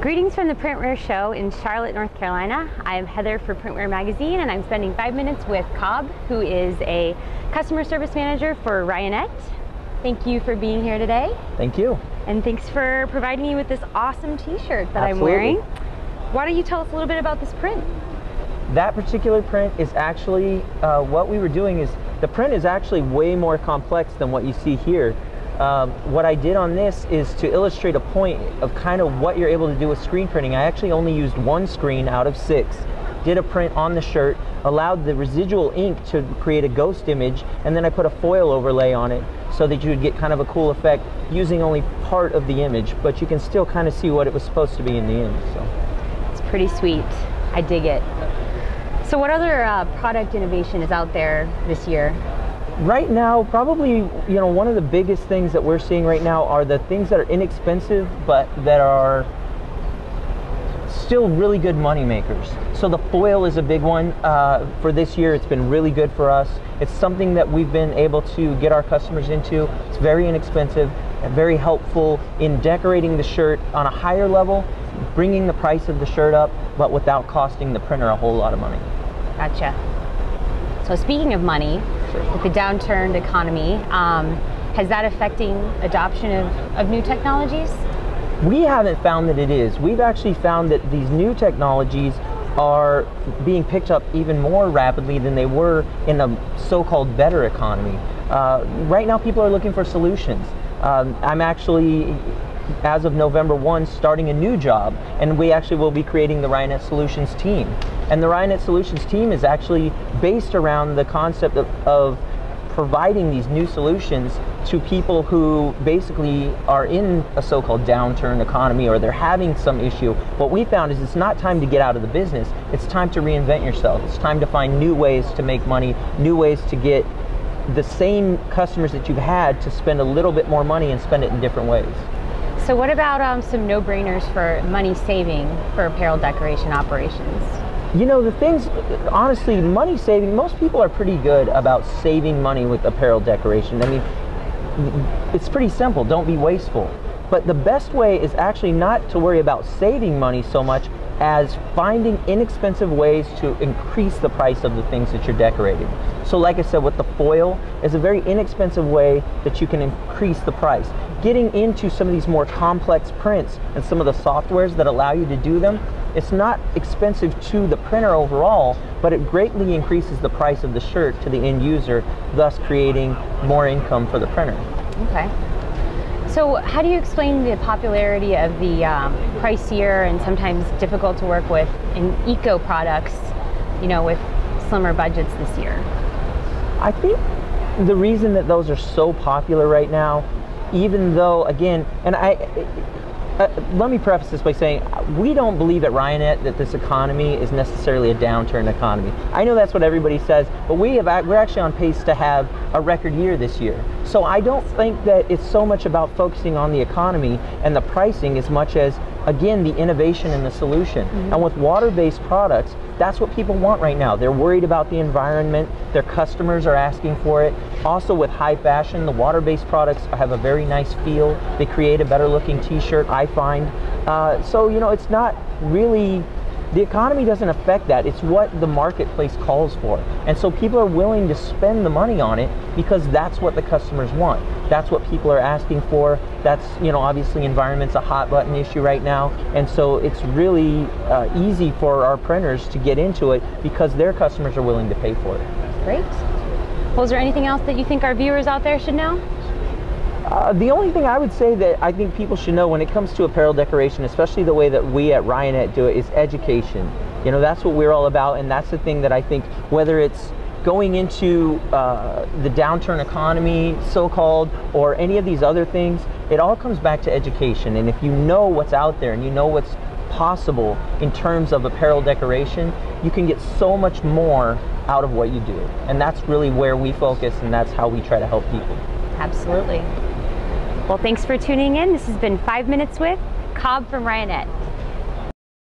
Greetings from the Printwear Show in Charlotte, North Carolina. I am Heather for Printwear Magazine, and I'm spending 5 minutes with Cobb, who is a customer service manager for Ryonet. Thank you for being here today. Thank you. And thanks for providing me with this awesome t-shirt that Absolutely. I'm wearing. Why don't you tell us a little bit about this print? That particular print is actually, what we were doing is, the print is actually way more complex than what you see here. What I did on this is to illustrate a point of kind of what you're able to do with screen printing. I actually only used one screen out of 6, did a print on the shirt, allowed the residual ink to create a ghost image, and then I put a foil overlay on it so that you would get kind of a cool effect using only part of the image, but you can still kind of see what it was supposed to be in the end. So it's pretty sweet. I dig it. So what other product innovation is out there this year? Right now, probably, one of the biggest things that we're seeing right now are the things that are inexpensive, but that are still really good money makers. So the foil is a big one for this year. It's been really good for us. It's something that we've been able to get our customers into. It's very inexpensive and very helpful in decorating the shirt on a higher level, bringing the price of the shirt up, but without costing the printer a whole lot of money. Gotcha. So speaking of money, with the downturned economy, has that affecting adoption of new technologies? We haven't found that it is. We've actually found that these new technologies are being picked up even more rapidly than they were in a so-called better economy. Right now people are looking for solutions. I'm actually, as of November 1, starting a new job, and we actually will be creating the Ryonet Solutions team. And the Ryonet Solutions team is actually based around the concept of providing these new solutions to people who basically are in a so-called downturn economy, or they're having some issue. What we found is it's not time to get out of the business, it's time to reinvent yourself. It's time to find new ways to make money, new ways to get the same customers that you've had to spend a little bit more money and spend it in different ways. So what about some no-brainers for money saving for apparel decoration operations? The things, honestly, money saving, most people are pretty good about saving money with apparel decoration. I mean, it's pretty simple, don't be wasteful. But the best way is actually not to worry about saving money so much as finding inexpensive ways to increase the price of the things that you're decorating. So like I said, with the foil is a very inexpensive way that you can increase the price. Getting into some of these more complex prints and some of the softwares that allow you to do them, it's not expensive to the printer overall, but it greatly increases the price of the shirt to the end user, thus creating more income for the printer. Okay. So how do you explain the popularity of the pricier and sometimes difficult to work with in eco products, with slimmer budgets this year? I think the reason that those are so popular right now, even though, again, and let me preface this by saying, we don't believe at Ryonet that this economy is necessarily a downturn economy. I know that's what everybody says, but we're actually on pace to have a record year this year. So I don't think that it's so much about focusing on the economy and the pricing as much as, again, the innovation and the solution. Mm-hmm. And with water-based products, that's what people want right now. They're worried about the environment, their customers are asking for it. Also with high fashion, the water-based products have a very nice feel. They create a better looking t-shirt, I find. So, it's not really, the economy doesn't affect that. It's what the marketplace calls for. And so people are willing to spend the money on it because that's what the customers want. That's what people are asking for. That's, obviously environment's a hot button issue right now. And so it's really easy for our printers to get into it because their customers are willing to pay for it. Great. Well, is there anything else that you think our viewers out there should know? The only thing I would say that I think people should know when it comes to apparel decoration, especially the way that we at Ryonet do it, is education. That's what we're all about, and that's the thing that I think, whether it's going into the downturn economy, so-called, or any of these other things, it all comes back to education. And if you know what's out there and you know what's possible in terms of apparel decoration, you can get so much more out of what you do. And that's really where we focus, and that's how we try to help people. Absolutely. Well, thanks for tuning in. This has been 5 Minutes with Cobb from Ryonet.